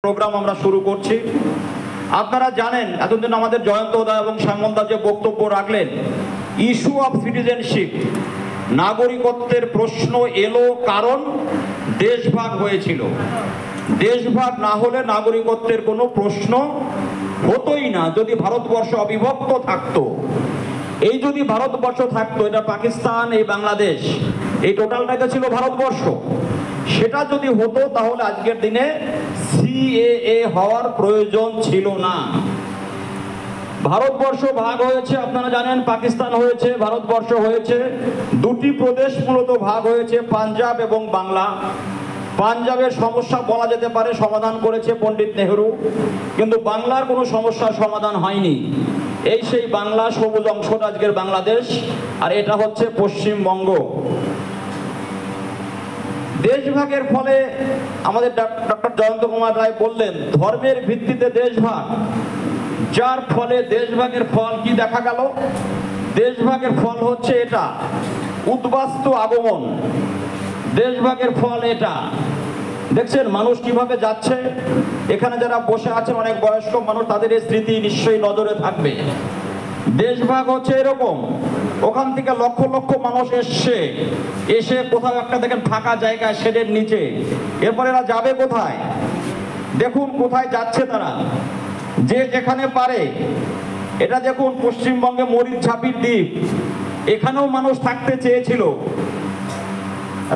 Programme আমরা শুরু করছি। আপনারা জানেন এতদিন আমাদের জয়ন্ত দা এবং শ্যামল দা যে বক্তব্য রাখলেন, ইস্যু অফ সিটিজেনশিপ, নাগরিকত্বের প্রশ্ন এলো কারণ দেশভাগ হয়েছিল। দেশভাগ না হলে নাগরিকত্বের কোনো প্রশ্ন হতোই না। যদি ভারতবর্ষ অবিভক্ত থাকতো, এই যদি ভারতবর্ষ থাকতো, এটা পাকিস্তান, এই বাংলাদেশ, এই টোটালটাকে ছিল ভারতবর্ষ, সেটা যদি হতো তাহলে আজকের দিনে সিএএ হওয়ার প্রয়োজন ছিল না। ভারতবর্ষ ভাগ হয়েছে, আপনারা জানেন, পাকিস্তান হয়েছে, ভারতবর্ষ হয়েছে, দুটি প্রদেশ মূলত ভাগ হয়েছে, পাঞ্জাব এবং বাংলা। পাঞ্জাবের সমস্যা বলা যেতে পারে সমাধান করেছে পণ্ডিত নেহরু, কিন্তু বাংলার কোনো সমস্যার সমাধান হয়নি। এই সেই বাংলা, সবুজ অংশটা আজকের বাংলাদেশ, আর এটা হচ্ছে পশ্চিমবঙ্গ। দেশভাগের ফলে আমাদের ডক্টর জয়ন্ত কুমার রায় বললেন ধর্মের ভিত্তিতে দেশভাগ, যার ফলে দেশভাগের ফল কি দেখা গেল? দেশভাগের ফল হচ্ছে এটা, উদ্বাস্তু আগমন। দেশভাগের ফল এটা। দেখছেন মানুষ কিভাবে যাচ্ছে। এখানে যারা বসে আছেন অনেক বয়স্ক মানুষ, তাদের এই স্মৃতি নিশ্চয়ই নজরে থাকবে। দেশভাগ হচ্ছে এরকম, ওখান থেকে লক্ষ লক্ষ মানুষ এসে কোথাও একটা দেখেন ফাঁকা জায়গায় শেডের নিচে, এরপর এরা যাবে কোথায়? দেখুন কোথায় যাচ্ছে তারা, যে যেখানে পারে। এটা দেখুন পশ্চিমবঙ্গে মরিচঝাপির দ্বীপ, এখানেও মানুষ থাকতে চেয়েছিল,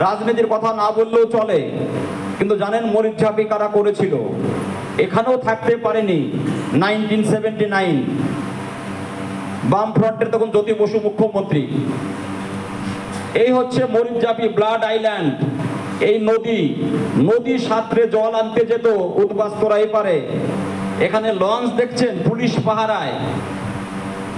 রাজনীতির কথা না বললেও চলে, কিন্তু জানেন মরিচঝাপি কারা করেছিল? এখানেও থাকতে পারেনি 1979 বামফ্রন্টের তখন জ্যোতি বসু মুখ্যমন্ত্রী। এই হচ্ছে মরিচঝাপি, ব্লাড আইল্যান্ড। এই নদী সাঁতরে জল আনতে যেত উদ্বাস্তুরা এপারে। এখানে লঞ্চ দেখছেন পুলিশ পাহারায়,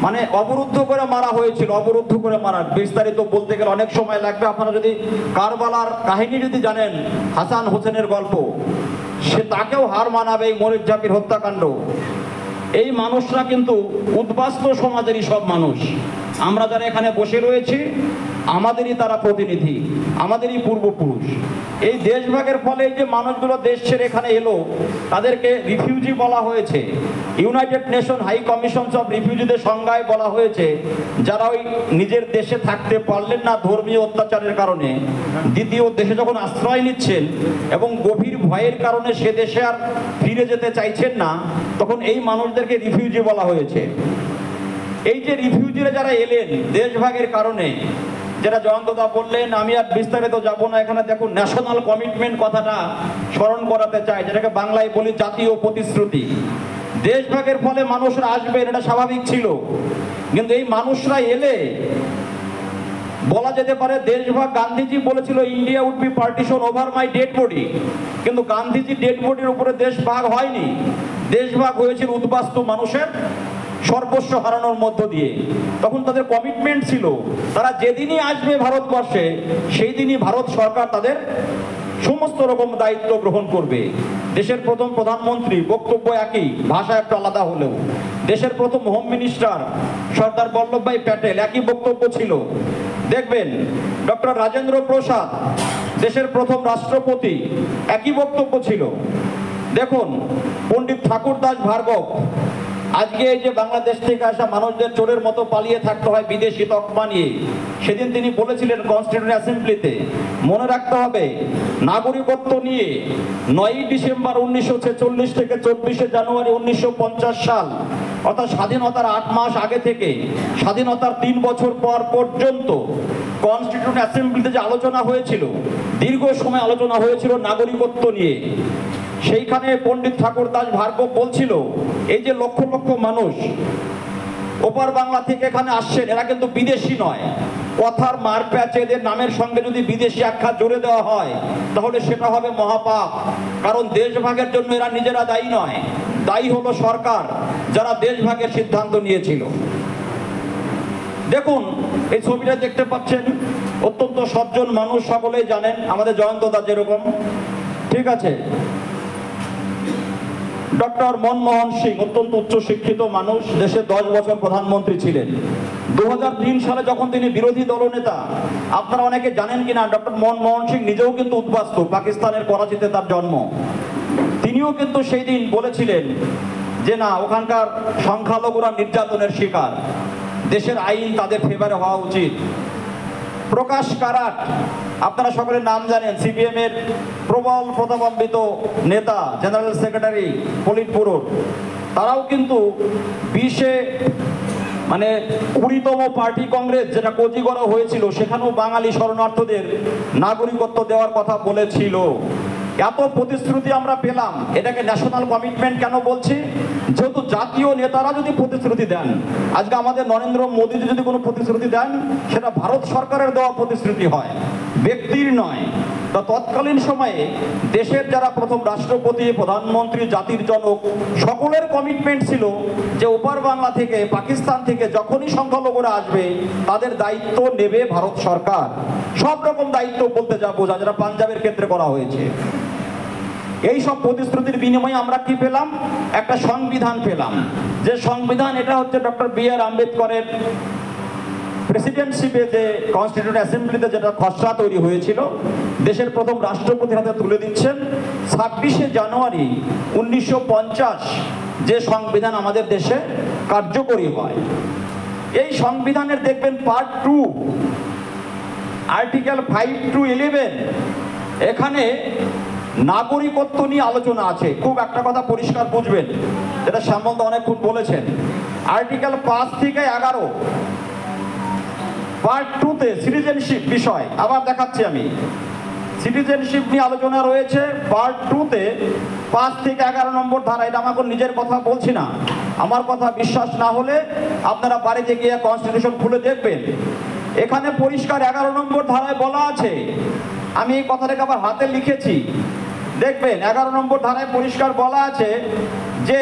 মানে অবরুদ্ধ করে মারা হয়েছিল, অবরুদ্ধ করে মারা। বিস্তারিত বলতে গেলে অনেক সময় লাগবে। আপনারা যদি কারবালার কাহিনী যদি জানেন, হাসান হোসেনের গল্প, সে তাকেও হার মানাবে এই মরিচঝাপির হত্যাকাণ্ড। এই মানুষরা কিন্তু উদ্বাস্তু সমাজেরই সব মানুষ। আমরা যারা এখানে বসে রয়েছি আমাদেরই তারা প্রতিনিধি, আমাদেরই পূর্বপুরুষ। এই দেশভাগের ফলে যে মানুষগুলো দেশ ছেড়ে এখানে এলো তাদেরকে রিফিউজি বলা হয়েছে। United nation high commissions of রিফিউজিদের সংজ্ঞায় বলা হয়েছে যারা ওই নিজের দেশে থাকতে পারলেন না ধর্মীয় অত্যাচারের কারণে, দ্বিতীয় দেশে যখন আশ্রয় নিচ্ছেন এবং গভীর ভয়ের কারণে সে দেশে আর ফিরে যেতে চাইছেন না, তখন এই মানুষদেরকে রিফিউজি বলা হয়েছে। এই যে রিফিউজিরা যারা এলেন দেশভাগের কারণে, যেটা জয়ন্তদা বললেন, আমি আর বিস্তারিত যাব না। এখানে দেখুন ন্যাশনাল কমিটমেন্ট কথাটা স্মরণ করাতে চাই, যেটাকে বাংলায় বলি জাতীয় প্রতিশ্রুতি। দেশভাগের ফলে মানুষরা আসবেন, এটা স্বাভাবিক ছিল, কিন্তু এই মানুষরা এলে বলা যেতে পারে দেশভাগ। গান্ধীজি বলেছিল India would be partition over my dead body, কিন্তু গান্ধীজি ডেড বডির উপরে দেশভাগ হয়নি। দেশভাগ হয়েছিল উদ্বাস্তু মানুষের সর্বস্ব হারানোর মধ্য দিয়ে। তখন তাদের কমিটমেন্ট ছিল তারা যেদিনই আসবে ভারতবর্ষে সেই দিনই ভারত সরকার তাদের সমস্ত রকম দায়িত্ব গ্রহণ করবে। দেশের প্রথম প্রধানমন্ত্রী বক্তব্য একই, ভাষা একটু আলাদা হলেও। দেশের প্রথম হোম মিনিস্টার সর্দার বল্লভভাই প্যাটেল, একই বক্তব্য ছিল। দেখবেন ডক্টর রাজেন্দ্র প্রসাদ, দেশের প্রথম রাষ্ট্রপতি, একই বক্তব্য ছিল। দেখুন পণ্ডিত ঠাকুরদাস ভার্গব, আজকে এই যে বাংলাদেশ থেকে আসা মানুষদের চোরের মতো পালিয়ে থাকতে হয় বিদেশি তকমা নিয়ে, সেদিন তিনি বলেছিলেন কনস্টিটিউয়েন্ট অ্যাসেম্বলিতে, মনে রাখতে হবে নাগরিকত্ব নিয়ে 9ই ডিসেম্বর 1946 থেকে 24শে জানুয়ারি 1950 সাল, অর্থাৎ স্বাধীনতার 8 মাস আগে থেকে স্বাধীনতার 3 বছর পর পর্যন্ত কনস্টিটিউয়েন্ট অ্যাসেম্বলিতে যে আলোচনা হয়েছিল, দীর্ঘ সময় আলোচনা হয়েছিল নাগরিকত্ব নিয়ে। সেইখানে পণ্ডিত ঠাকুরদাস ভার্গব বলছিল এই যে লক্ষ লক্ষ মানুষ ওপার বাংলা থেকে এখানে আসছেন, এরা কিন্তু বিদেশি নয়। কথার মার প্যাচে এদের নামের সঙ্গে যদি বিদেশি আখ্যা জুড়ে দেওয়া হয় তাহলে সেটা হবে মহাপাপ। কারণ দেশভাগের জন্য এরা নিজেরা দায়ী নয়, দায়ী হলো সরকার যারা দেশভাগের সিদ্ধান্ত নিয়েছিল। দেখুন এই ছবিটা দেখতে পাচ্ছেন, অত্যন্ত সজ্জন মানুষ, সকলেই জানেন আমাদের জয়ন্তদা যেরকম, ঠিক আছে। ডক্টর মনমোহন সিং অত্যন্ত উচ্চ শিক্ষিত মানুষ, দেশে 10 বছর প্রধানমন্ত্রী ছিলেন। 2003 সালে যখন তিনি বিরোধী দলনেতা, আপনারা অনেকে জানেন কিনা ডক্টর মনমোহন সিং নিজেও কিন্তু উদ্বাস্তু, পাকিস্তানের করাচিতে তার জন্ম। তিনিও কিন্তু সেই দিন বলেছিলেন যে না, ওখানকার সংখ্যালঘুরা নির্যাতনের শিকার, দেশের আইন তাদের ফেভারে হওয়া উচিত। প্রকাশ কারাট, আপনারা সকলের নাম জানেন, সিপিএম এর প্রবল প্রতাপান্বিত নেতা, জেনারেল সেক্রেটারি পলিট ব্যুরোর, তারাও কিন্তু 20তম পার্টি কংগ্রেস যেটা কোচিগড়ে হয়েছিল, সেখানেও বাঙালি শরণার্থীদের নাগরিকত্ব দেওয়ার কথা বলেছিল। এত প্রতিশ্রুতি আমরা পেলাম, এটাকে ন্যাশনাল কমিটমেন্ট কেন বলছি? যেহেতু জাতীয় নেতারা যদি প্রতিশ্রুতি দেন, আজকে আমাদের নরেন্দ্র মোদী যদি কোনো প্রতিশ্রুতি দেন, সেটা ভারত সরকারের দেওয়া প্রতিশ্রুতি হয়, ব্যক্তির নয়। তা তৎকালীন সময়ে দেশের যারা প্রথম রাষ্ট্রপতি, প্রধানমন্ত্রী, জাতির জনক, সকলের কমিটমেন্ট ছিল যে ওপার বাংলা থেকে, পাকিস্তান থেকে যখনই সংখ্যালঘুরা আসবে তাদের দায়িত্ব নেবে ভারত সরকার। সব রকম দায়িত্ব বলতে যা বোঝা, যেটা পাঞ্জাবের ক্ষেত্রে করা হয়েছে। এই সব প্রতিশ্রুতির বিনিময়ে আমরা কি পেলাম? একটা সংবিধান পেলাম। যে সংবিধান, এটা হচ্ছে ডক্টর বি.আর. আম্বেদকরের প্রেসিডেন্টশিপে, যে কনস্টিটিউয়েন্ট অ্যাসেম্বলিতে যেটা খসড়া তৈরি হয়েছিল, দেশের প্রথম রাষ্ট্রপতির হাতে তুলে দিচ্ছেন 26শে জানুয়ারি 1950 যে সংবিধান আমাদের দেশে কার্যকরী হয়। এই সংবিধানের দেখবেন পার্ট 2, আর্টিকেল 5 to 11, এখানে নাগরিকত্ব নিয়ে আলোচনা আছে। খুব একটা কথা পরিষ্কার বুঝবেন, যেটা শ্যামলদা অনেকক্ষণ বলেছেন। আর্টিকেল 5 থেকে 11 পার্ট 2-তে সিটিজেনশিপ বিষয়, আবার দেখাচ্ছি আমি, সিটিজেনশিপ নিয়ে আলোচনা রয়েছে পার্ট 2-তে 5 থেকে 11 নম্বর ধারা। এটা আমার নিজের কথা বলছি না, আমার কথা বিশ্বাস না হলে আপনারা বাড়িতে গিয়ে কনস্টিটিউশন খুলে দেখবেন। এখানে পরিষ্কার 11 নম্বর ধারায় বলা আছে, আমি এই কথাটাকে আবার হাতে লিখেছি, দেখবেন 11 নম্বর ধারায় পরিষ্কার বলা আছে যে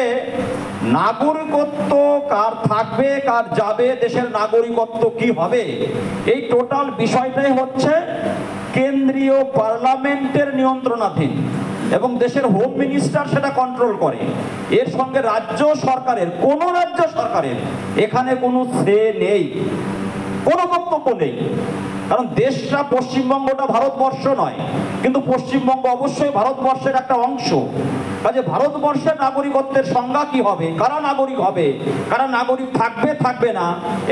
নাগরিকত্ব কার থাকবে, কার যাবে, দেশের নাগরিকত্ব কি হবে, এই টোটাল বিষয়টাই হচ্ছে কেন্দ্রীয় পার্লামেন্টের নিয়ন্ত্রণাধীন এবং দেশের হোম মিনিস্টার সেটা কন্ট্রোল করে। এর সঙ্গে রাজ্য সরকারের, কোনো রাজ্য সরকারের এখানে কোনো সে নেই, কোনো বক্তব্য নেই। কারণ দেশটা, পশ্চিমবঙ্গটা ভারতবর্ষ নয়, কিন্তু পশ্চিমবঙ্গ অবশ্যই ভারতবর্ষের একটা অংশ। কাজে ভারতবর্ষের নাগরিকত্বের সংজ্ঞা কি হবে, কারা নাগরিক হবে, কারা নাগরিক থাকবে থাকবে না,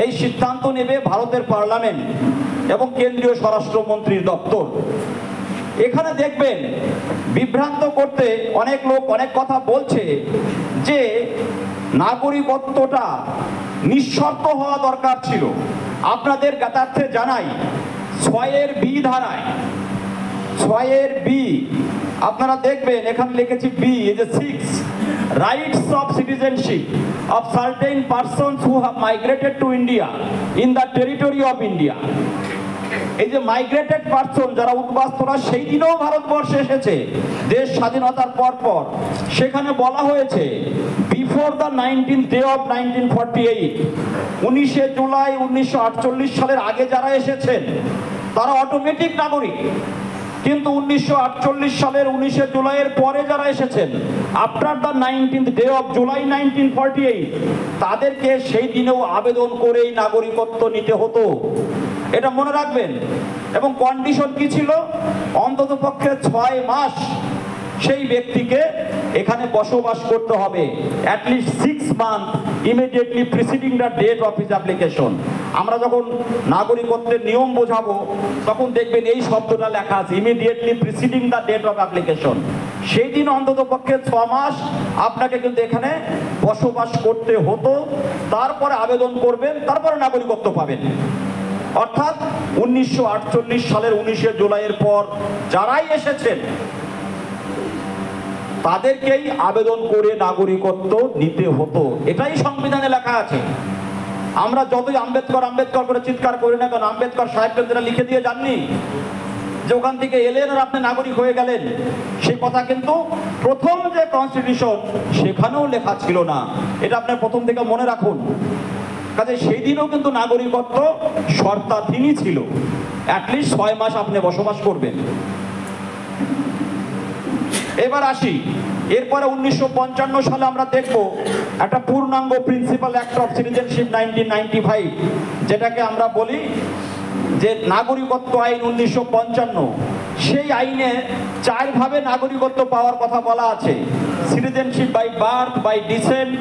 এই সিদ্ধান্ত নেবে ভারতের পার্লামেন্ট এবং কেন্দ্রীয় স্বরাষ্ট্রমন্ত্রীর দপ্তর। এখানে দেখবেন বিভ্রান্ত করতে অনেক লোক অনেক কথা বলছে যে নাগরিকত্বটা নিঃশর্ত হওয়া দরকার ছিল। আপনাদের জ্ঞাতার্থে জানাই, 6-এর বি ধারায়, 6-এর বি, আপনারা দেখবেন এখানে লিখেছি বি, এই যে 6, rights of citizenship of certain persons who have migrated to India in the territory of India. এই যে মাইগ্রেটেড পারসন, যারা উদ্বাস্তুরা সেই দিনেও ভারতবর্ষে এসেছে দেশ স্বাধীনতার পর, সেখানে বলা হয়েছে before the 19th day of 1948, 19শে জুলাই 1948 সালের আগে যারা এসেছেন তারা অটোমেটিক নাগরিক। কিন্তু 1948 সালের 19শে জুলাইয়ের পরে যারা এসেছেন, after the 19th day of July 1948, তাদেরকে সেই দিনেও আবেদন করেই নাগরিকত্ব নিতে হতো। এটা মনে রাখবেন। এবং কন্ডিশন কি ছিল? অন্ততপক্ষে 6 মাস সেই ব্যক্তিকে এখানে বসবাস করতে হবে, at least 6 months immediately preceding the date of his application. আমরা যখন নাগরিকত্বের নিয়ম বোঝাবো তখন দেখবেন এই শব্দটা লেখা আছে, immediately preceding the date of application. সেই দিন অন্ততপক্ষে 6 মাস আপনাকে কিন্তু এখানে বসবাস করতে হতো, তারপরে আবেদন করবেন, তারপরে নাগরিকত্ব পাবেন। অর্থাৎ 1948 সালের 19শে জুলাইয়ের পর যারাই এসেছেন তাদেরকেই আবেদন করে নাগরিকত্ব নিতে হতো। এটাই সংবিধানে লেখা আছে। আমরা যতই আম্বেদকর আম্বেদকর করে চিৎকার করি না কেন, আম্বেদকর সাহেবকে যারা লিখে দিয়ে যাননি যে ওখান থেকে এলেন আর আপনি নাগরিক হয়ে গেলেন, সেই কথা কিন্তু প্রথম যে কনস্টিটিউশন সেখানেও লেখা ছিল না। এটা আপনি প্রথম থেকে মনে রাখুন। কাজে সেই দিনও কিন্তু নাগরিকত্ব শর্তাধীনই ছিল, অ্যাটলিস্ট 6 মাস আপনি বসবাস করবেন। এবার আসি, এরপরে 1955 সালে আমরা দেখব একটা পূর্ণাঙ্গ প্রিন্সিপাল অ্যাক্ট অফ সিটিজেনশিপ 1995, যেটাকে আমরা বলি যে নাগরিকত্ব আইন 1955। সেই আইনে 4 ভাবে নাগরিকত্ব পাওয়ার কথা বলা আছে। Citizenship by birth, by descent,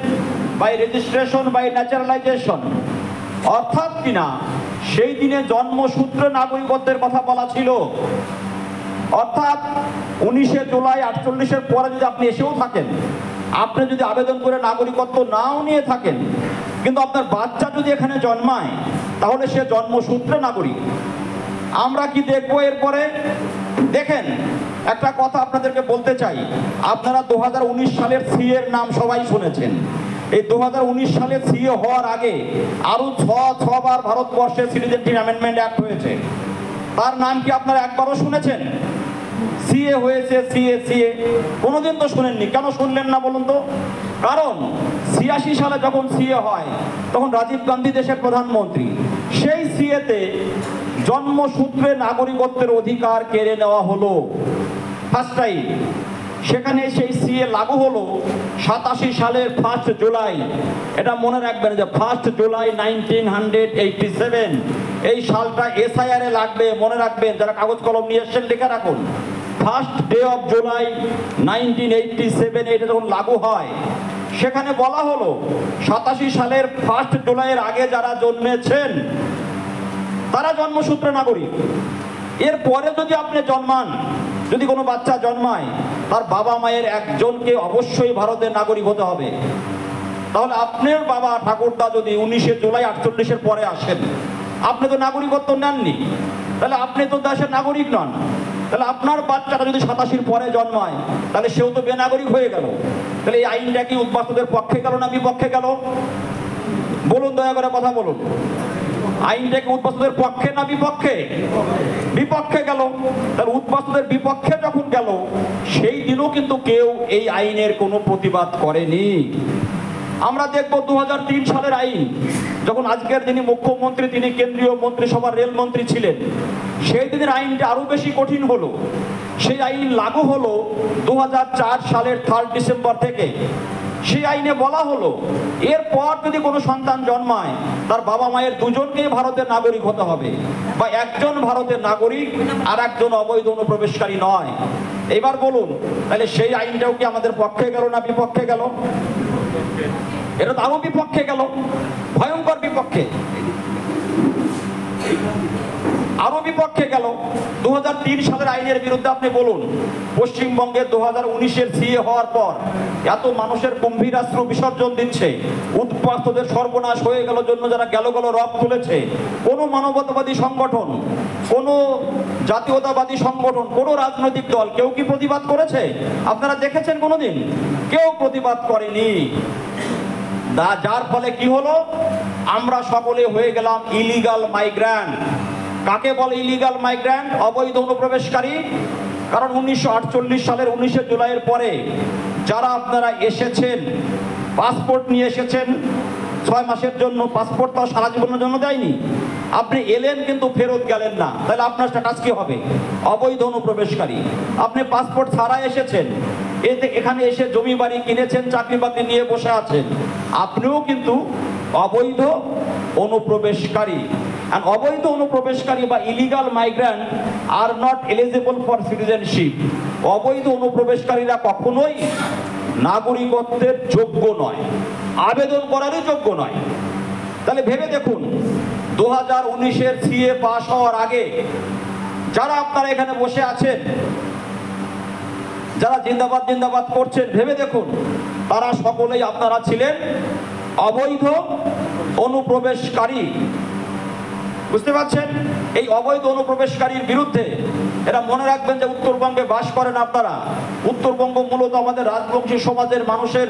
by registration, by naturalisation. অর্থাৎ কিনা সেই দিনে জন্মসূত্রে নাগরিকত্বের কথা বলা ছিল। অর্থাৎ 19শে জুলাই 48-এর পরে যদি আপনি এসেও থাকেন, আপনি যদি আবেদন করে নাগরিকত্ব নাও নিয়ে থাকেন, কিন্তু আপনার বাচ্চা যদি এখানে জন্মায়, তাহলে সে জন্মসূত্রে নাগরিক। আমরা কি দেখবো এরপরে? দেখেন, একটা কথা আপনাদেরকে বলতে চাই। আপনারা 2019 সালের সিএর নাম সবাই শুনেছেন। এই 2019 সালে সিএ হওয়ার আগে আরো 6 বার ভারতবর্ষে সিটিজেনশিপ অ্যামেন্ডমেন্ট অ্যাক্ট হয়েছে। তার নাম কি আপনারা একবারও শুনেছেন? সিএ হয়েছে, সিএ সিএ কোনোদিন তো শুনেননি। কেন শুনলেন না বলুন তো? কারণ 86 সালে যখন সিএ হয়, তখন রাজীব গান্ধী দেশের প্রধানমন্ত্রী। সেই সিএতে জন্মসূত্রে নাগরিকত্বের অধিকার কেড়ে নেওয়া হলো ফার্স্ট টাইম। সেখানে সেই সিএ লাগু হলো 87 সালের 1 জুলাই। এটা মনে রাখবেন যে 1 জুলাই 1987 এই সালটা এসআইআর এ লাগবে, মনে রাখবেন। যারা কাগজ কলম নিয়ে এসেছেন লিখে রাখুন। 1st day of July 1987 এটা যখন লাগু হয়, সেখানে বলা হলো 87 সালের 1 জুলাইয়ের আগে যারা জন্মেছেন তারা জন্মসূত্রে নাগরিক। এর পরে যদি আপনি জন্মান, যদি কোনো বাচ্চা জন্মায়, তার বাবা মায়ের একজনকে অবশ্যই ভারতের নাগরিক হতে হবে। তাহলে আপনার বাবা ঠাকুরদা যদি 19শে জুলাই 48-এর পরে আসেন, আপনি তো নাগরিকত্ব নেননি, তাহলে আপনি তো দেশের নাগরিক নন। তাহলে আপনার বাচ্চাটা যদি 87-র পরে জন্মায়, তাহলে সেও তো বেনাগরিক হয়ে গেল। তাহলে এই আইনটা কি উদ্বাস্তুদের পক্ষে গেল না বিপক্ষে গেল? বলুন, দয়া করে কথা বলুন। আইনটা কি উদ্বাস্তুদের পক্ষে না বিপক্ষে? বিপক্ষে গেল। তাহলে উদ্বাস্তুদের বিপক্ষে যখন গেল, সেই দিনও কিন্তু কেউ এই আইনের কোনো প্রতিবাদ করেনি। আমরা দেখব 2003 সালের আইন, যখন আজকের যিনি মুখ্যমন্ত্রী তিনি কেন্দ্রীয় মন্ত্রিসভার রেলমন্ত্রী ছিলেন, সেই দিনের আইনটা আরো বেশি কঠিন হলো। সেই আইন লাগু হলো 2004 সালের 3 ডিসেম্বর থেকে। সেই আইনে বলা হলো এরপর যদি কোনো সন্তান জন্মায়, তার বাবা মায়ের দুজনকেই ভারতের নাগরিক হতে হবে, বা একজন ভারতের নাগরিক আর একজন অবৈধ অনুপ্রবেশকারী নয়। এবার বলুন, তাহলে সেই আইনটাও কি আমাদের পক্ষে গেল না বিপক্ষে গেল? এটা তো আরো বিপক্ষে গেল, ভয়ঙ্কর বিপক্ষে, আরো বিপক্ষে গেল। 2003 সালের আইনের বিরুদ্ধে আপনি বলুন। পশ্চিমবঙ্গে 2019-এর সিএ হওয়ার পর এত মানুষের গম্ভীরাস্ত্র বিসর্জন দিচ্ছে, উদ্বাস্তুদের সর্বনাশ হয়ে গেল জন্য যারা গেল রব তুলেছে, কোন মানবতাবাদী সংগঠন, কোন জাতীয়তাবাদী সংগঠন, কোন রাজনৈতিক দল কেউ কি প্রতিবাদ করেছে? আপনারা দেখেছেন কোনোদিন? কেউ প্রতিবাদ করেনি। যার ফলে কি হলো? আমরা সকলে হয়ে গেলাম ইলিগাল মাইগ্রান্ট। কাকে বলে ইলিগাল মাইগ্রান্ট? অবৈধ অনুপ্রবেশকারী। কারণ 1948 সালের 19শে জুলাইয়ের পরে যারা আপনারা এসেছেন, পাসপোর্ট নিয়ে এসেছেন 6 মাসের জন্য, পাসপোর্ট তো সারা জীবনের জন্য দেয়নি। আপনি এলেন কিন্তু ফেরত গেলেন না, তাহলে আপনার স্ট্যাটাস কি হবে? অবৈধ অনুপ্রবেশকারী। আপনি পাসপোর্ট ছাড়া এসেছেন, এখানে এসে জমি বাড়ি কিনেছেন, চাকরি বাকরি নিয়ে বসে আছেন, আপনিও কিন্তু অবৈধ অনুপ্রবেশকারী। And অবৈধ অনুপ্রবেশকারী বা illegal migrant are not eligible for citizenship. অবৈধ অনুপ্রবেশকারীরা কখনোই নাগরিকত্বের যোগ্য নয়, আবেদন করারই যোগ্য নয়। তাহলে ভেবে দেখুন, 2019-এর সিএ পাস হওয়ার আগে যারা আপনারা এখানে বসে আছেন, যারা জিন্দাবাদ জিন্দাবাদ করছেন, ভেবে দেখুন তারা সকলেই আপনারা ছিলেন অবৈধ অনুপ্রবেশকারী। বুঝতে পারছেন? এই অবৈধ অনুপ্রবেশকারীর বিরুদ্ধে এরা মনে রাখবেন যে উত্তরবঙ্গে বাস করেন আপনারা। উত্তরবঙ্গ মূলত আমাদের রাজবংশী সমাজের মানুষের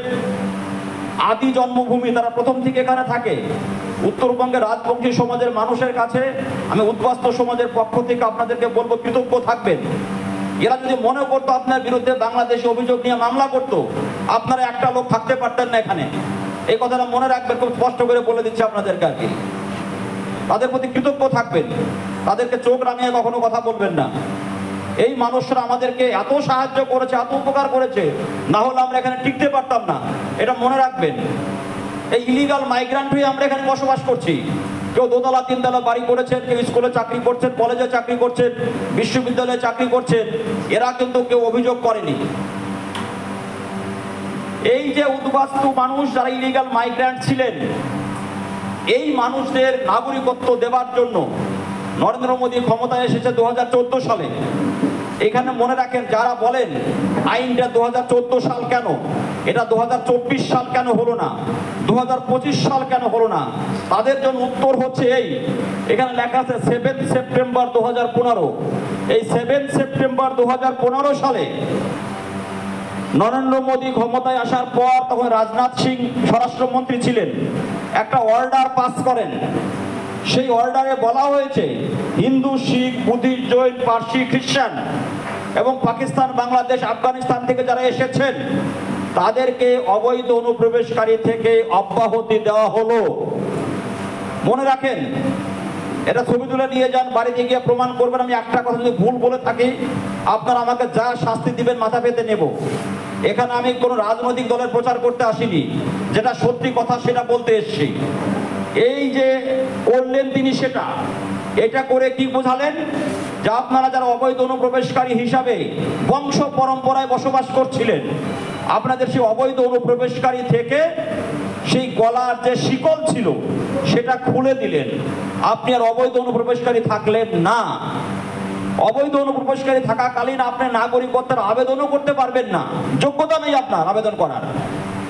আদি জন্মভূমি, তারা প্রথম থেকে এখানে থাকে। উত্তরবঙ্গের রাজবংশী সমাজের মানুষের কাছে আমি উদ্বাস্তু সমাজের পক্ষ থেকে আপনাদেরকে বলবো, কৃতজ্ঞ থাকবেন। এরা যদি মনে করতো আপনার বিরুদ্ধে বাংলাদেশে অভিযোগ নিয়ে মামলা করতো, আপনারা একটা লোক থাকতে পারতেন না এখানে। এই কথাটা মনে রাখবেন, খুব স্পষ্ট করে বলে দিচ্ছি আপনাদেরকে আর কি। তাদের প্রতি কৃতজ্ঞ থাকবেন, তাদেরকে চোখ রাঙিয়ে কখনো কথা বলবেন না। এই মানুষরা আমাদেরকে এত সাহায্য করেছে, এত উপকার করেছে, না হলে আমরা এখানে টিকতে পারতাম না, এটা মনে রাখবেন। এই ইলিগাল মাইগ্রান্ট হয়ে আমরা এখানে বসবাস করছি। কেউ দোতলা তিনতলা বাড়ি করেছেন, কেউ স্কুলে চাকরি করছেন, কলেজে চাকরি করছেন, বিশ্ববিদ্যালয়ে চাকরি করছেন, এরা কিন্তু কেউ অভিযোগ করেনি। এই যে উদ্বাস্তু মানুষ যারা ইলিগাল মাইগ্রেন্ট ছিলেন, এই মানুষদের নাগরিকত্ব দেওয়ার জন্য নরেন্দ্র মোদী ক্ষমতায় এসেছে 2014 সালে। এখানে মনে রাখেন, যারা বলেন আইনটা 2014 সাল কেন, এটা 2024 সাল কেন হলো না, 2025 সাল কেন হলো না, তাদের জন্য উত্তর হচ্ছে এই, এখানে লেখা আছে 7 সেপ্টেম্বর 2015। এই 7 সেপ্টেম্বর 2015 সালে নরেন্দ্র মোদী ক্ষমতায় আসার পর, তখন রাজনাথ সিং স্বরাষ্ট্রমন্ত্রী ছিলেন, একটা অর্ডার পাস করেন। সেই অর্ডারে বলা হয়েছে হিন্দু, শিখ, বুদ্ধিস্ট, জৈন, পার্সি, খ্রিস্টান এবং পাকিস্তান, বাংলাদেশ, আফগানিস্তান থেকে যারা এসেছেন তাদেরকে অবৈধ অনুপ্রবেশকারী থেকে অব্যাহতি দেওয়া হলো। মনে রাখেন, এটা ছবি তুলে নিয়ে যান, বাড়িতে গিয়ে প্রমাণ করবেন। আমি একটা কথা যদি ভুল বলে থাকি, আপনারা আমাকে যা শাস্তি দিবেন মাথা পেতে নেব। এখানে আমি কোনো রাজনৈতিক দলের প্রচার করতে আসিনি, যেটা সত্যি কথা সেটা বলতে এসেছি। এই যে করলেন তিনি, সেটা এটা করে কি বোঝালেন, যে আপনারা যারা অবৈধ অনুপ্রবেশকারী হিসাবে বংশ পরম্পরায় বসবাস করছিলেন, আপনাদের সেই অবৈধ অনুপ্রবেশকারী থেকে সেই গলার যে শিকল ছিল সেটা খুলে দিলেন। আপনি আর অবৈধ অনুপ্রবেশকারী থাকলেন না। অবৈধ অনুপ্রবেশকারী থাকাকালীন আপনি নাগরিকত্বের আবেদনও করতে পারবেন না, যোগ্যতা নেই আপনার আবেদন করার।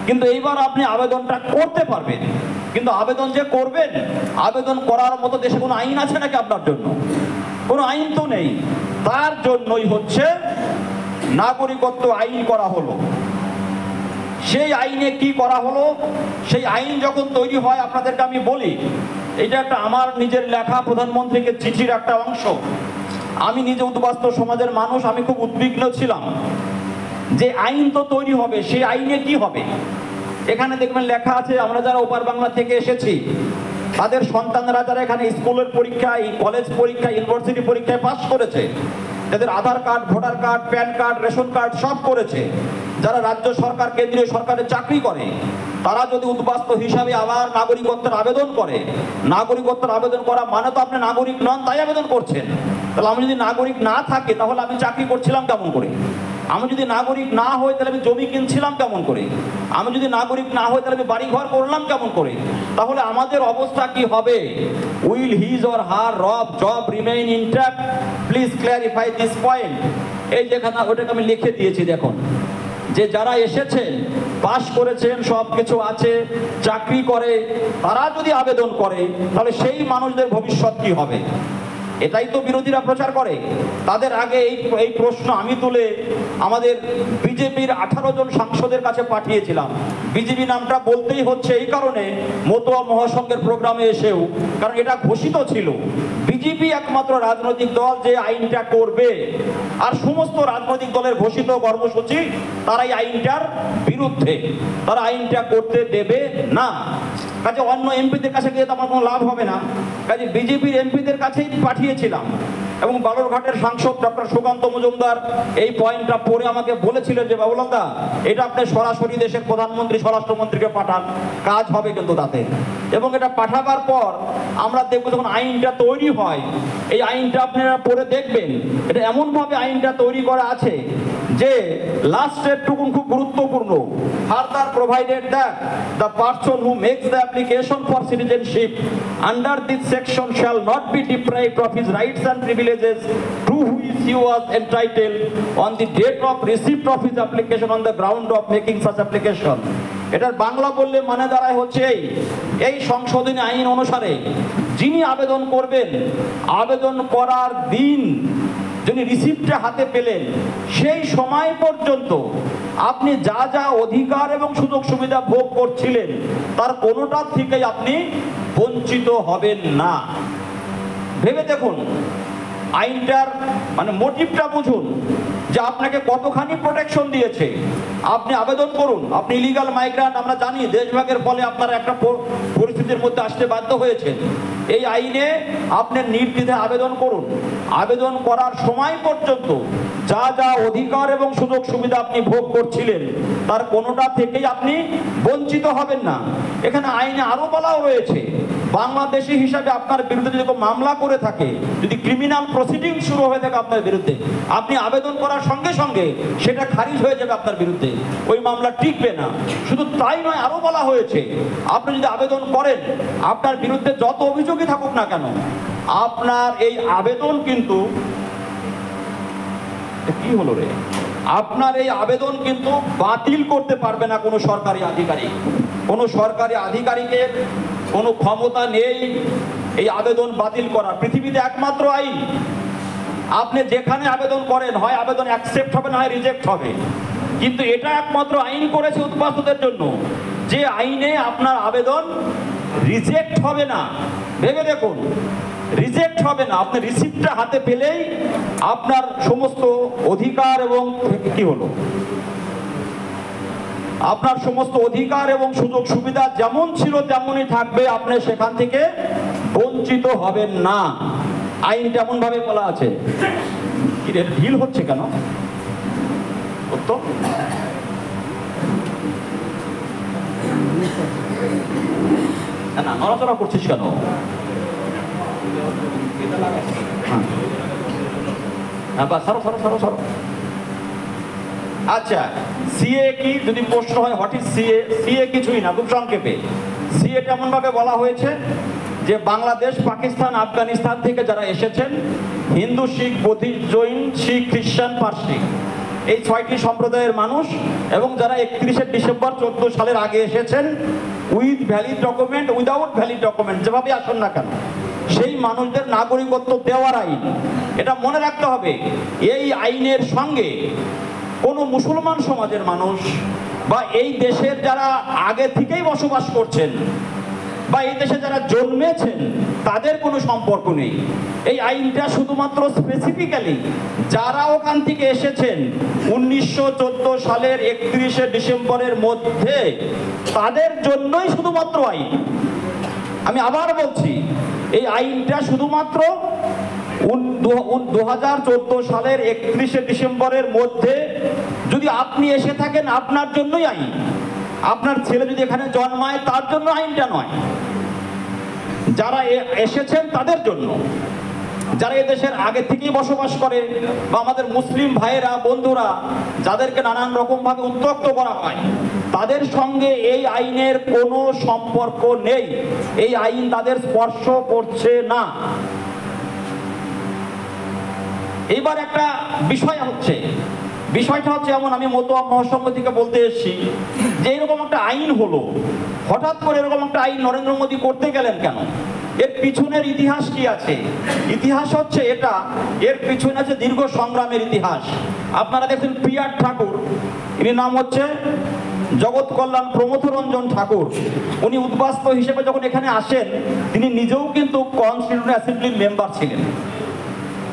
কিন্তু এইবার আপনি আবেদনটা করতে পারবেন। কিন্তু আবেদন যে করবেন, আবেদন করার মতো দেশে কোনো আইন আছে নাকি আপনার জন্য? কোনো আইন তো নেই। তার জন্যই হচ্ছে নাগরিকত্ব আইন করা হলো। সেই আইনে কি করা হলো, সেই আইন যখন তৈরি হয়, আপনাদেরকে আমি বলি, এটা একটা আমার নিজের লেখা প্রধানমন্ত্রীকে চিঠির একটা অংশ। আমি নিজে উদ্বাস্তু সমাজের মানুষ, আমি খুব উদ্বিগ্ন ছিলাম যে আইন তো তৈরি হবে, সেই আইনে কি হবে। এখানে দেখবেন লেখা আছে, আমরা যারা ওপার বাংলা থেকে এসেছি তাদের সন্তানরা যারা এখানে স্কুলের পরীক্ষায়, কলেজ পরীক্ষায়, ইউনিভার্সিটি পরীক্ষায় পাস করেছে, তাদের Aadhaar card, voter card, PAN card, ration card সব করেছে, যারা রাজ্য সরকার, কেন্দ্রীয় সরকারের চাকরি করে, তারা যদি উদ্বাস্তু হিসাবে আবার নাগরিকত্বের আবেদন করে, নাগরিকত্বের আবেদন করা মানে তো আপনি নাগরিক নন তাই আবেদন করছেন। তাহলে আমি যদি নাগরিক না থাকি তাহলে আমি চাকরি করছিলাম কেমন করে? আমি যদি নাগরিক না হই তাহলে আমি জমি কিনছিলাম কেমন করে? আমি যদি নাগরিক না হই তাহলে আমি বাড়ি ঘর করলাম কেমন করে? তাহলে আমাদের অবস্থা কি হবে? Will his or her job remain intact? Please clarify this point. এই যেখানে ওটাকে আমি লিখে দিয়েছি, দেখুন, যে যারা এসেছেন, পাশ করেছেন, সব কিছু আছে, চাকরি করে, তারা যদি আবেদন করে তাহলে সেই মানুষদের ভবিষ্যৎ কি হবে? এটাই তো বিরোধীরা প্রচার করে। তাদের আগে এই প্রশ্ন আমি তুলে আমাদের বিজেপির 18 জন সাংসদের কাছে পাঠিয়েছিলাম। বিজেপি নামটা বলতেই হচ্ছে এই কারণে, মতুয়া মহাসংঘের প্রোগ্রামে এসেও, কারণ এটা ঘোষিত ছিল বিজেপি একমাত্র রাজনৈতিক দল যে আইনটা করবে, আর সমস্ত রাজনৈতিক দলের ঘোষিত কর্মসূচি তারাই আইনটার বিরুদ্ধে, তারা আইনটা করতে দেবে না। কাজে অন্য এমপিদের কাছে গিয়ে তো আমার কোনো লাভ হবে না, কাজে বিজেপির এমপিদের কাছেই পাঠিয়েছিলাম। এবং বালুরঘাটের সাংসদ ডক্টর সুকান্ত মজুমদার এই পয়েন্টটা পড়ে আমাকে বলেছিলেন যে বাবুলাল দা, এটা আপনি সরাসরি দেশের প্রধানমন্ত্রী, স্বরাষ্ট্রমন্ত্রীকে পাঠান, কাজ হবে কিন্তু তাতে। এবং এটা পাঠাবার পর আমরা দেখবো যখন আইনটা তৈরি হয়, এই আইনটা আপনারা পড়ে দেখবেন, এটা এমনভাবে আইনটা তৈরি করা আছে যে লাস্টের টুকুন খুব গুরুত্বপূর্ণ। Further provided that the person who makes the application for citizenship under this section shall not be deprived of his rights and privileges to which he was entitled on the date of receipt of his application on the ground of making such application. এটার বাংলা বললে মানে দাঁড়ায় হচ্ছে এই সংশোধনী আইন অনুসারে যিনি আবেদন করবেন, আবেদন করার দিন যিনি রিসিপ্টটা হাতে পেলেন, সেই সময় পর্যন্ত আপনি যা যা অধিকার এবং সুযোগ সুবিধা ভোগ করছিলেন তার কোনোটার থেকে আপনি বঞ্চিত হবেন না। ভেবে দেখুন, আইনটার মানে মোটিভটা বুঝুন যে আপনাকে কতখানি প্রোটেকশন দিয়েছে। আপনি আবেদন করুন, আপনি ইলিগাল মাইগ্রেন্ট, আমরা জানি দেশভাগের ফলে আপনারা একটা পরিস্থিতির মধ্যে আসতে বাধ্য হয়েছেন। এই আইনে আপনি নির্দ্বিধায় আবেদন করুন, আবেদন করার সময় পর্যন্ত যা যা অধিকার এবং সুযোগ সুবিধা আপনি ভোগ করছিলেন তার কোনোটা থেকেই আপনি বঞ্চিত হবেন না। এখানে আইনে আরো বলাও রয়েছে, বাংলাদেশি হিসাবে আপনার বিরুদ্ধে যদি কোনো মামলা করে থাকে, যদি ক্রিমিনাল প্রসিডিং শুরু হয়ে থাকে আপনার বিরুদ্ধে, আপনি আবেদন করার সঙ্গে সঙ্গে সেটা খারিজ হয়ে যাবে আপনার বিরুদ্ধে, ওই মামলা টিকবে না। শুধু তাই নয়, আরো বলা হয়েছে আপনি যদি আবেদন করেন, আপনার বিরুদ্ধে যত অভিযোগই থাকুক না কেন, আপনার এই আবেদন কিন্তু কি হলো রে, আপনার এই আবেদন কিন্তু বাতিল করতে পারবে না কোনো সরকারি আধিকারিক। কোনো সরকারি আধিকারিকের কোনো ক্ষমতা নেই এই আবেদন বাতিল করা। পৃথিবীতে একমাত্র আইন, আপনি যেখানে আবেদন করেন হয় আবেদন অ্যাকসেপ্ট হবে না হয় রিজেক্ট হবে, কিন্তু এটা একমাত্র আইন করেছে উদ্বাস্তুদের জন্য যে আইনে আপনার আবেদন রিজেক্ট হবে না। ভেবে দেখুন, রিজেক্ট হবে না। আপনি রিসিপ্টটা হাতে পেলেই আপনার সমস্ত অধিকার এবং কি হলো, আপনার সমস্ত অধিকার এবং সুযোগ সুবিধা যেমন ছিল তেমনই থাকবে, আপনি সেখান থেকে বঞ্চিত হবেন না। আইন তেমন ভাবে বলা আছে। ঢিল হচ্ছে কেন? না, নড়াচড়া করছিস কেন? আচ্ছা, সিএ কি যদি প্রশ্ন হয়, হোয়াট ইজ সিএ? সিএ কিছুই না, খুব সংক্ষেপে সিএ কেমন ভাবে বলা হয়েছে যে বাংলাদেশ, পাকিস্তান, আফগানিস্তান থেকে যারা এসেছেন, হিন্দু, শিখ, বৌদ্ধ, জৈন, শিখ, খ্রিস্টান, পার্সি, এই 6টি সম্প্রদায়ের মানুষ, এবং যারা 31শে ডিসেম্বর 14 সালের আগে এসেছেন with valid document, without valid document, যেভাবে আসুন না কেন, সেই মানুষদের নাগরিকত্ব দেওয়ার আইন। এটা মনে রাখতে হবে, এই আইনের সঙ্গে কোনো মুসলমান সমাজের মানুষ বা এই দেশের যারা আগে থেকেই বসবাস করছেন বা এই দেশে যারা জন্মেছেন তাদের কোনো সম্পর্ক নেই। এই আইনটা শুধুমাত্র স্পেসিফিক্যালি যারা ওখান থেকে এসেছেন 1914 সালের 31শে ডিসেম্বরের মধ্যে, তাদের জন্যই শুধুমাত্র আইন। আমি আবার বলছি, এই আইনটা শুধুমাত্র 2014 সালের 31শে ডিসেম্বরের মধ্যে যদি আপনি এসে থাকেন আপনার জন্যই আইন। আপনার ছেলে যদি এখানে জন্মায় তার জন্য আইনটা নয়, যারা এসেছেন তাদের জন্য, যারা এদেশের আগে থেকেই বসবাস করে বা আমাদের মুসলিম ভাইয়েরা, বন্ধুরা যাদেরকে নানান রকম ভাবে উত্ত্যক্ত করা হয়, তাদের সঙ্গে এই আইনের কোনো সম্পর্ক নেই। এই আইন তাদের স্পর্শ করছে না। এবার একটা বিষয়টা হচ্ছে এমন, আমি মতুয়া মহাসংঘ থেকে বলতে এসেছি যে এরকম একটা আইন হলো, হঠাৎ করে এরকম একটা আইন নরেন্দ্র মোদী করতে গেলেন কেন? এর পিছনের ইতিহাস কি আছে? ইতিহাস হচ্ছে এটা, এর পিছনে আছে দীর্ঘ সংগ্রামের ইতিহাস। আপনারা দেখছেন প্রিয়ার ঠাকুর, ইনি নাম হচ্ছে জগৎ কল্যাণ প্রমথ রঞ্জন ঠাকুর। উনি উদ্বাস্তু হিসেবে যখন এখানে আসেন, তিনি নিজেও কিন্তু কনস্টিটিউয়েন্ট অ্যাসেম্বলির মেম্বার ছিলেন,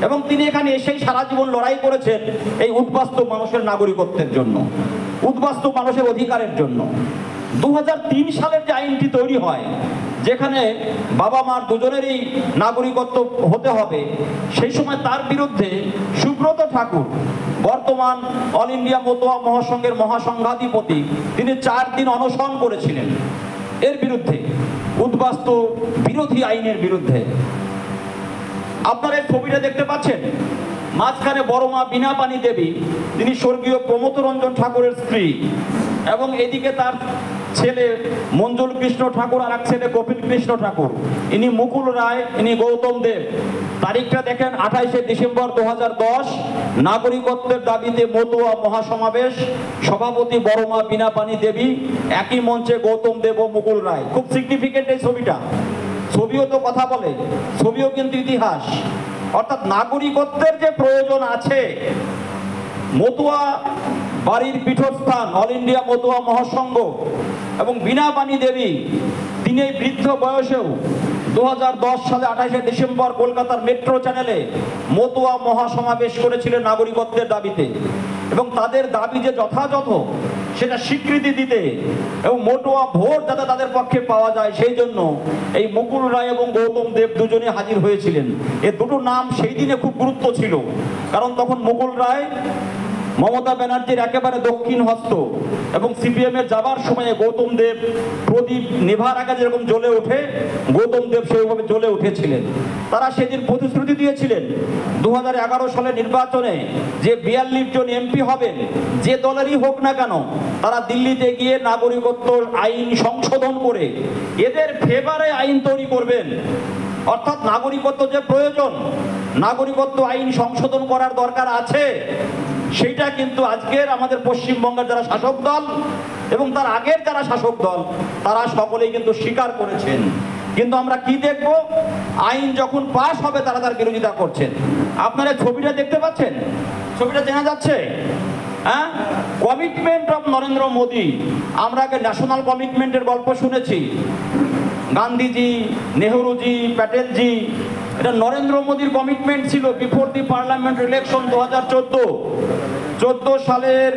এবং তিনি এখানে এসেই সারা জীবন লড়াই করেছেন এই উদ্বাস্তু মানুষের নাগরিকত্বের জন্য, উদ্বাস্তু মানুষের অধিকারের জন্য। 2003 সালের যে আইনটি তৈরি হয়, যেখানে বাবা মার দুজনেরই নাগরিকত্ব হতে হবে, সেই সময় তার বিরুদ্ধে সুব্রত ঠাকুর, বর্তমান অল ইন্ডিয়া মতুয়া মহাসংঘের মহাসংঘাধিপতি, তিনি 4 দিন অনশন করেছিলেন এর বিরুদ্ধে, উদ্বাস্তু বিরোধী আইনের বিরুদ্ধে। আপনারা এই ছবিটা দেখতে পাচ্ছেন, মাঝখানে বড় মা বীণা পানি দেবী, তিনি স্বর্গীয় প্রমথ রঞ্জন ঠাকুরের স্ত্রী, এবং এদিকে তার ছেলে মঞ্জুল কৃষ্ণ ঠাকুর আর এক ছেলে কপিল কৃষ্ণ ঠাকুর, ইনি মুকুল রায়, ইনি গৌতম দেব। তারিখটা দেখেন 28শে ডিসেম্বর 2010, নাগরিকত্বের দাবিতে মতুয়া মহাসমাবেশ, সভাপতি বড় মা বীণা পানি দেবী, একই মঞ্চে গৌতম দেব ও মুকুল রায়। খুব সিগনিফিকেন্ট এই ছবিটা। ছবিও তো কথা বলে, ছবিও কিন্তু ইতিহাস। অর্থাৎ নাগরিকত্বের যে প্রয়োজন আছে, মতুয়া বাড়ির পীঠস্থান অল ইন্ডিয়া মতুয়া মহাসংঘ এবং বীণা পানি দেবী, তিনি এই বৃদ্ধ বয়সেও 2010 সালে 28শে ডিসেম্বর কলকাতার মেট্রো চ্যানেলে মতুয়া মহাসমাবেশ করেছিলেন নাগরিকত্বের দাবিতে। এবং তাদের দাবি যে যথাযথ, সেটা স্বীকৃতি দিতে এবং মতুয়া ভোট যাতে তাদের পক্ষে পাওয়া যায় সেই জন্য এই মুকুল রায় এবং গৌতম দেব দুজনে হাজির হয়েছিলেন। এ দুটো নাম সেই দিনে খুব গুরুত্ব ছিল, কারণ তখন মুকুল রায় মমতা ব্যানার্জির একেবারে দক্ষিণ হস্ত এবং সিপিএম এর যাবার সময়ে গৌতম দেব প্রদীপ নেভার আগে যেরকম জ্বলে ওঠে, গৌতম দেব সেইভাবে জ্বলে উঠেছিলেন। তারা সেদিন প্রতিশ্রুতি দিয়েছিলেন 2011 সালের নির্বাচনে যে 42 জন এমপি হবেন, যে দলেরই হোক না কেন, তারা দিল্লিতে গিয়ে নাগরিকত্ব আইন সংশোধন করে এদের ফেভারে আইন তৈরি করবেন। অর্থাৎ নাগরিকত্ব যে প্রয়োজন, নাগরিকত্ব আইন সংশোধন করার দরকার আছে, সেইটা কিন্তু আজকের আমাদের পশ্চিমবঙ্গের যারা শাসক দল এবং তার আগের যারা শাসক দল তারা সকলেই কিন্তু স্বীকার করেছেন। কিন্তু আমরা কি দেখব, আইন যখন পাস হবে তারা তার বিরোধিতা করছেন। আপনারা ছবিটা দেখতে পাচ্ছেন, ছবিটা চেনা যাচ্ছে? হ্যাঁ, কমিটমেন্ট অফ নরেন্দ্র মোদী। আমরা আগে ন্যাশনাল কমিটমেন্টের গল্প শুনেছি, গান্ধীজি, নেহরুজি, প্যাটেলজি। এটা নরেন্দ্র মোদীর কমিটমেন্ট ছিল বিফোর দি পার্লামেন্ট ইলেকশন 2014 সালের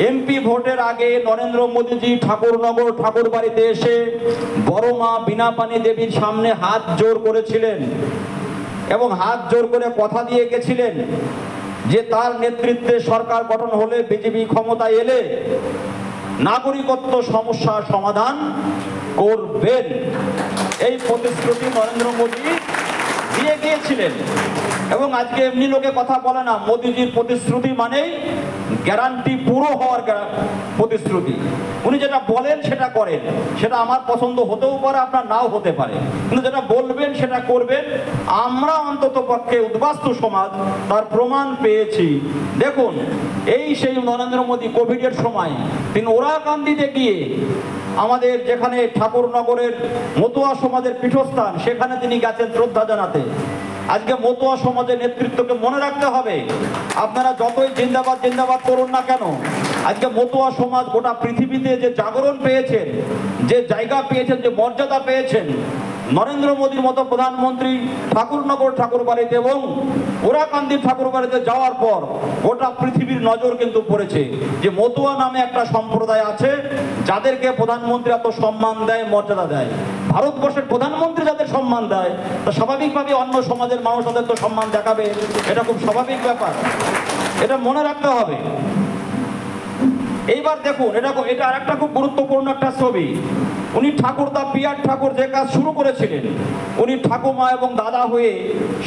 এমপি ভোটের আগে নরেন্দ্র মোদীজি ঠাকুরনগর ঠাকুরবাড়িতে এসে বড় মা বীণাপানি দেবীর সামনে হাত জোর করেছিলেন এবং হাত জোর করে কথা দিয়ে গেছিলেন যে তার নেতৃত্বে সরকার গঠন হলে, বিজেপি ক্ষমতায় এলে নাগরিকত্ব সমস্যার সমাধান করবেন। এই প্রতিশ্রুতি নরেন্দ্র মোদী দিয়ে গিয়েছিলেন। এবং আজকে এমনি লোকে কথা বলে না, মোদীজির প্রতিশ্রুতি মানেই গ্যারান্টি পুরো হওয়ার প্রতিশ্রুতি। উনি যেটা বলেন সেটা করেন, সেটা আমার পছন্দ হতেও পারে, আপনার নাও হতে পারে, কিন্তু যেটা বলবেন সেটা করবেন। আমরা অন্তত পক্ষে উদ্বাস্তু সমাজ তার প্রমাণ পেয়েছি। দেখুন, এই সেই নরেন্দ্র মোদী কোভিডের সময় তিনি ওরাকান্দিতে গিয়ে আমাদের যেখানে ঠাকুরনগরের মতুয়া সমাজের পীঠস্থান, সেখানে তিনি গেছেন শ্রদ্ধা জানাতে। আজকে মতুয়া সমাজের নেতৃত্বকে মনে রাখতে হবে। আপনারা যতই জিন্দাবাদ জিন্দাবাদ করুন না কেন, আজকে মতুয়া সমাজ গোটা পৃথিবীতে যে জাগরণ পেয়েছেন, যে জায়গা পেয়েছেন, যে মর্যাদা পেয়েছেন, নরেন্দ্র মোদীর মতো প্রধানমন্ত্রী ঠাকুরনগর ঠাকুরবাড়িতে এবং ওরাকান্দির ঠাকুরবাড়িতে যাওয়ার পর গোটা পৃথিবীর নজর কিন্তু পড়েছে যে মতুয়া নামে একটা সম্প্রদায় আছে যাদেরকে প্রধানমন্ত্রী এত সম্মান দেয়, মর্যাদা দেয়। ভারতবর্ষের প্রধানমন্ত্রী যাদের সম্মান দেয়, তো স্বাভাবিকভাবে অন্য সমাজের মানুষ তাদের তো সম্মান দেখাবে, এটা খুব স্বাভাবিক ব্যাপার, এটা মনে রাখতে হবে। এইবার দেখুন, এটা আরেকটা খুব গুরুত্বপূর্ণ একটা ছবি। উনি ঠাকুরদা পিয়ার ঠাকুর যে কাজ শুরু করেছিলেন, উনি ঠাকুমা এবং দাদা হয়ে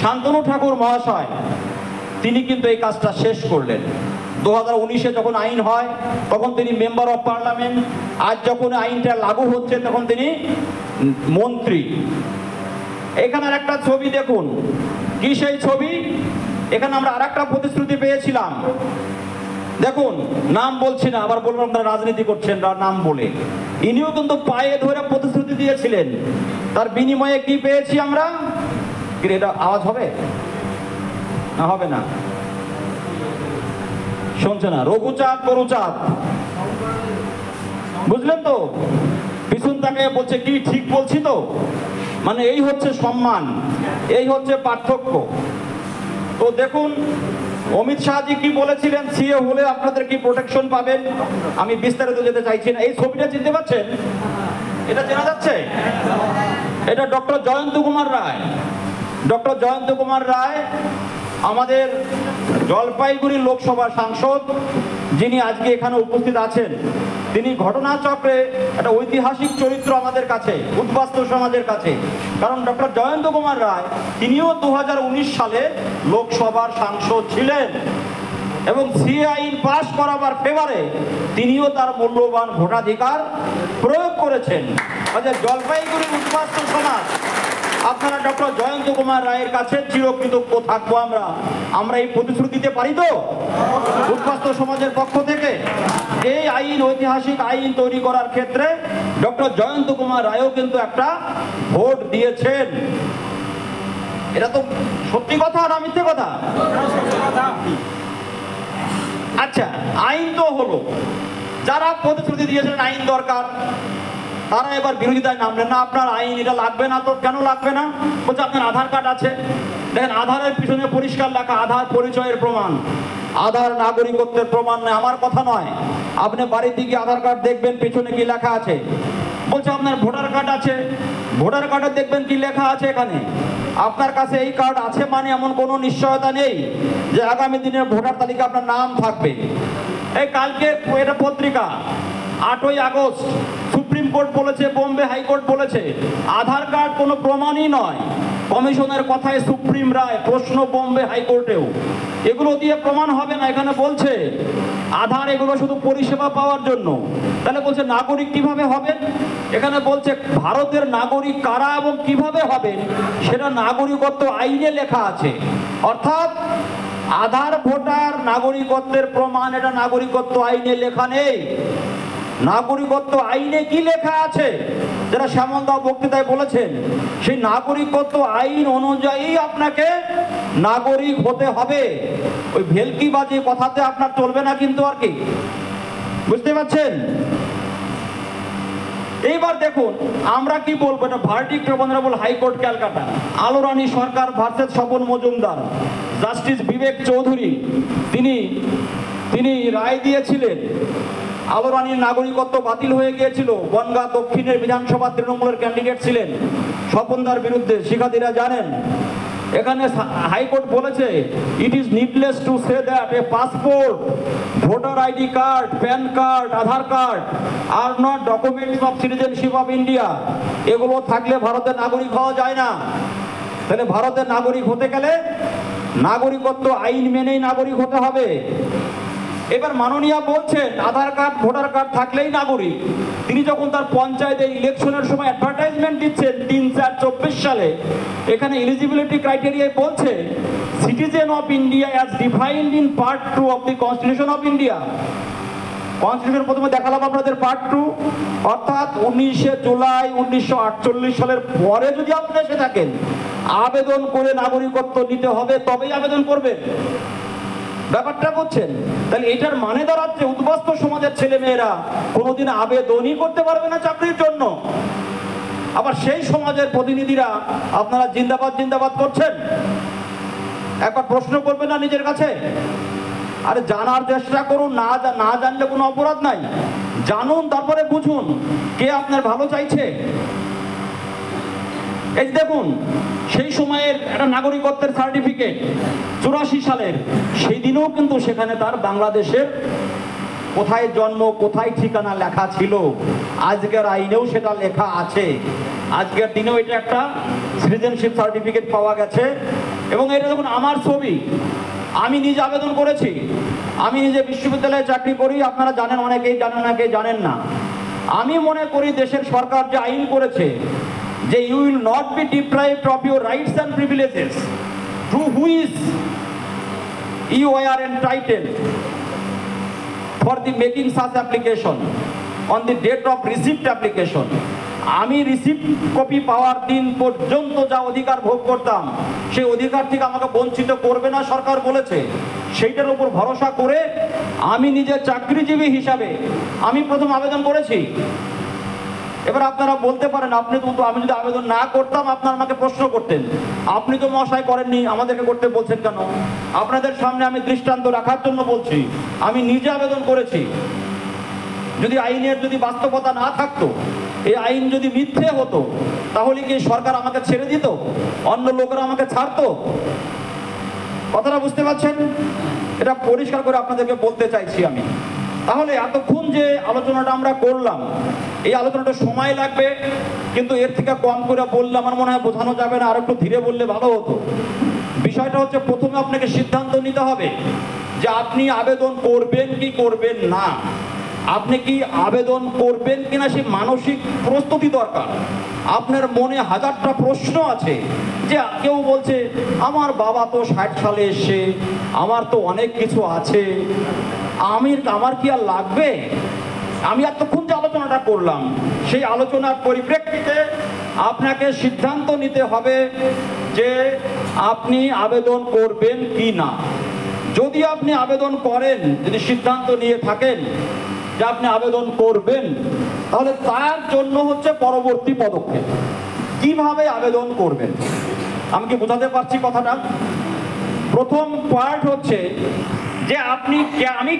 শান্তনু ঠাকুর মহাশয় তিনি কিন্তু এই কাজটা শেষ করলেন। 2019-এ যখন আইন হয় তখন তিনি মেম্বার অফ পার্লামেন্ট, আজ যখন আইনটা লাগু হচ্ছে তখন তিনি মন্ত্রী। এখানে একটা ছবি দেখুন, কি সেই ছবি? এখানে আমরা আরেকটা প্রতিশ্রুতি পেয়েছিলাম। দেখুন, নাম বলছি না, আবার বলবেন আপনারা রাজনীতি করছেন নাম বলে। ইনিও কিন্তু পায়ে ধরে প্রতিশ্রুতি দিয়েছিলেন, তার বিনিময়ে কি পেয়েছি আমরা? এটা আওয়াজ হবে না? হবে না, শুনছে না? রঘুচাঁদ গরুচাঁদ, বুঝলেন তো? পিছন তাকে বলছে কি ঠিক বলছি তো? মানে এই হচ্ছে সম্মান, এই হচ্ছে পার্থক্য। তো দেখুন, অমিত শাহজি কি বলেছিলেন, সিএ হলে আপনাদের কি প্রোটেকশন পাবেন। আমি বিস্তারিত যেতে চাইছি না। এই ছবিটা চিনতে পাচ্ছেন? এটা চেনা যাচ্ছে? এটা ডক্টর জয়ন্ত কুমার রায়। ডক্টর জয়ন্ত কুমার রায় আমাদের জলপাইগুড়ি লোকসভা সাংসদ, যিনি আজকে এখানে উপস্থিত আছেন। তিনি ঘটনাচক্রে একটা ঐতিহাসিক চরিত্র আমাদের কাছে, উদ্বাস্তু সমাজের কাছে। কারণ ডক্টর জয়ন্ত কুমার রায় তিনিও 2019 সালে লোকসভার সাংসদ ছিলেন এবং সিএ আইন পাশ করাবার ফেভারে তিনিও তার মূল্যবান ভোটাধিকার প্রয়োগ করেছেন। জলপাইগুড়ির উদ্বাস্তু সমাজ, আপনারা ডক্টর জয়ন্ত কুমার রায়ের কাছে চিরকৃতজ্ঞ থাকবো। আমরা এই প্রতিশ্রুতি দিতে পারি তো উদ্বাস্তু সমাজের পক্ষ থেকে? এই আইন, ঐতিহাসিক আইন তৈরি করার ক্ষেত্রে ডক্টর জয়ন্ত কুমার রায়ও কিন্তু একটা ভোট দিয়েছেন। এটা তো সত্যি কথা না মিথ্যে কথা? আচ্ছা, আইন তো হলো, যারা প্রতিশ্রুতি দিয়েছেন আইন দরকার, তারা এবার বিরোধিতায় নামলেন না। আপনার আইন এটা লাগবে না তো? কেন লাগবে না? বলছে আপনার আধার কার্ড আছে। দেখেন, আধারের পিছনে পরিষ্কার লেখা আধার পরিচয়ের প্রমাণ, আধার নাগরিকত্বের প্রমাণ নয়। আমার কথা নয়, আপনি বাড়ির দিকে আধার কার্ড দেখবেন পেছনে কি লেখা আছে, বলছে আপনার ভোটার কার্ড আছে, ভোটার কার্ডে দেখবেন কি লেখা আছে এখানে। আপনার কাছে এই কার্ড আছে মানে এমন কোনো নিশ্চয়তা নেই যে আগামী দিনের ভোটার তালিকা আপনার নাম থাকবে। এই কালকে এটা পত্রিকা 8ই আগস্ট সুপ্রিম কোর্ট বলেছে, বোম্বে হাইকোর্ট বলেছে আধার কার্ড কোনো প্রমাণই নয়। কমিশনের কথায় সুপ্রিম রায়, প্রশ্ন বোম্বে হাইকোর্টেও, এগুলো দিয়ে প্রমাণ হবে না। এখানে বলছে আধার এগুলো শুধু পরিষেবা পাওয়ার জন্য। তাহলে বলছে নাগরিক কিভাবে হবেন? এখানে বলছে ভারতের নাগরিক কারা এবং কিভাবে হবেন সেটা নাগরিকত্ব আইনে লেখা আছে। অর্থাৎ আধার ভোটার নাগরিকত্বের প্রমাণ, এটা নাগরিকত্ব আইনে লেখা নেই। নাগরিকত্ব আইনে কি লেখা আছে যারা শ্যামল দাও বক্তৃতায় বলেছেন, সেই নাগরিকত্ব আইন অনুযায়ী আপনাকে নাগরিক হতে হবে। ওই ভেলকিবাজি কথাতে আপনার চলবে না কিন্তু, আর কি বুঝতে পারছেন? এইবার দেখুন আমরা কি বলবো, এটা verdict of honourable high court Calcutta, আলো রানী সরকার ভার্সেস স্বপন মজুমদার। জাস্টিস বিবেক চৌধুরী তিনি রায় দিয়েছিলেন আলো রানীর নাগরিকত্ব বাতিল হয়ে গিয়েছিল। বনগাঁ দক্ষিণের বিধানসভা তৃণমূলের ক্যান্ডিডেট ছিলেন স্বপনদার বিরুদ্ধে, শিক্ষার্থীরা জানেন। এখানে হাইকোর্ট বলেছে it is needless to say that a passport, voter ID card, PAN card, Aadhaar card are not documents of citizenship of India. এগুলো থাকলে ভারতের নাগরিক হওয়া যায় না। তাহলে ভারতের নাগরিক হতে গেলে নাগরিকত্ব আইন মেনেই নাগরিক হতে হবে। এবার মাননীয়া বলছেন আধার কার্ড ভোটার কার্ড থাকলেই নাগরিক। তিনি যখন তার পঞ্চায়েতে ইলেকশনের সময় অ্যাডভার্টাইজমেন্ট দিচ্ছেন 3/4/24 সালে, এখানে এলিজিবিলিটি ক্রাইটেরিয়ায় বলছে citizen of India as defined in part 2 of the constitution of India. Constitution প্রথমে দেখালাম আপনাদের পার্ট 2, অর্থাৎ 19শে জুলাই 1948 সালের পরে যদি আপনি এসে থাকেন আবেদন করে নাগরিকত্ব নিতে হবে, তবেই আবেদন করবেন। ব্যাপারটা বুঝছেন? তাহলে এটার মানে দাঁড়াচ্ছে উদ্বাস্তু সমাজের ছেলে মেয়েরা কোনোদিন আবেদনই করতে পারবে না চাকরির জন্য। আবার সেই সমাজের প্রতিনিধিরা আপনারা জিন্দাবাদ জিন্দাবাদ করছেন। একবার প্রশ্ন করবেন না নিজের কাছে? আরে জানার চেষ্টা করুন, না জানলে কোনো অপরাধ নাই। জানুন, তারপরে বুঝুন কে আপনার ভালো চাইছে। এই দেখুন সেই সময়ের একটা নাগরিকত্বের সার্টিফিকেট 84 সালের, সেই দিনেও কিন্তু সেখানে তার বাংলাদেশের কোথায় জন্ম কোথায় ঠিকানা লেখা ছিল। আজকের আইনেও সেটা লেখা আছে। আজকের দিনেও এটা একটা সিটিজেনশিপ সার্টিফিকেট পাওয়া গেছে। এবং এটা দেখুন আমার ছবি, আমি নিজে আবেদন করেছি। আমি নিজে বিশ্ববিদ্যালয়ে চাকরি করি, আপনারা জানেন, অনেকেই জানেন অনেকেই জানেন না। আমি মনে করি দেশের সরকার যে আইন করেছে যে you will not be deprived of your rights and privileges to which you are entitled for the making such application on the date of receipt application. আমি রিসিপ্ট কপি পাওয়ার দিন পর্যন্ত যা অধিকার ভোগ করতাম সেই অধিকার থেকে আমাকে বঞ্চিত করবে না সরকার বলেছে। সেইটার উপর ভরসা করে আমি নিজে চাকরিজীবী হিসাবে আমি প্রথম আবেদন করেছি। এবার আপনারা বলতে পারেন আপনি তো, আমি যদি আবেদন না করতাম আপনারা আমাকে প্রশ্ন করতেন, আপনি তো মশাই করেননি, আমাদেরকে করতে বলছেন কেন? আপনাদের সামনে আমি দৃষ্টান্ত রাখার জন্য বলছি, আমি নিজে আবেদন করেছি। যদি আইনের যদি বাস্তবতা না থাকতো, এই আইন যদি মিথ্যে হতো, তাহলে কি সরকার আমাকে ছেড়ে দিত? অন্য লোকেরা আমাকে ছাড়তো? কথাটা বুঝতে পারছেন? এটা পরিষ্কার করে আপনাদেরকে বলতে চাইছি আমি। তাহলে এতক্ষণ যে আলোচনাটা আমরা করলাম, এই আলোচনাটা সময় লাগবে, কিন্তু এর থেকে কম করে বললে আমার মনে হয় বোঝানো যাবে না, আর একটু ধীরে বললে ভালো হতো। বিষয়টা হচ্ছে প্রথমে আপনাকে সিদ্ধান্ত নিতে হবে যে আপনি আবেদন করবেন কি করবেন না। আপনি কি আবেদন করবেন কিনা সেই মানসিক প্রস্তুতি দরকার। আপনার মনে হাজারটা প্রশ্ন আছে, যে কেউ বলছে আমার বাবা তো 60 সালে এসছে, আমার তো অনেক কিছু আছে, আমার কি আর লাগবে? আমি এতক্ষণ যে আলোচনাটা করলাম সেই আলোচনার পরিপ্রেক্ষিতে আপনাকে সিদ্ধান্ত নিতে হবে যে আপনি আবেদন করবেন কি না। যদি আপনি আবেদন করেন, যদি সিদ্ধান্ত নিয়ে থাকেন যে আপনি আবেদন করবেন, তাহলে তার জন্য হচ্ছে পরবর্তী পদক্ষেপ কিভাবে আবেদন করবেন। আমি কি বোঝাতে পারছি কথাটা? প্রথম পয়েন্ট হচ্ছে যে আমি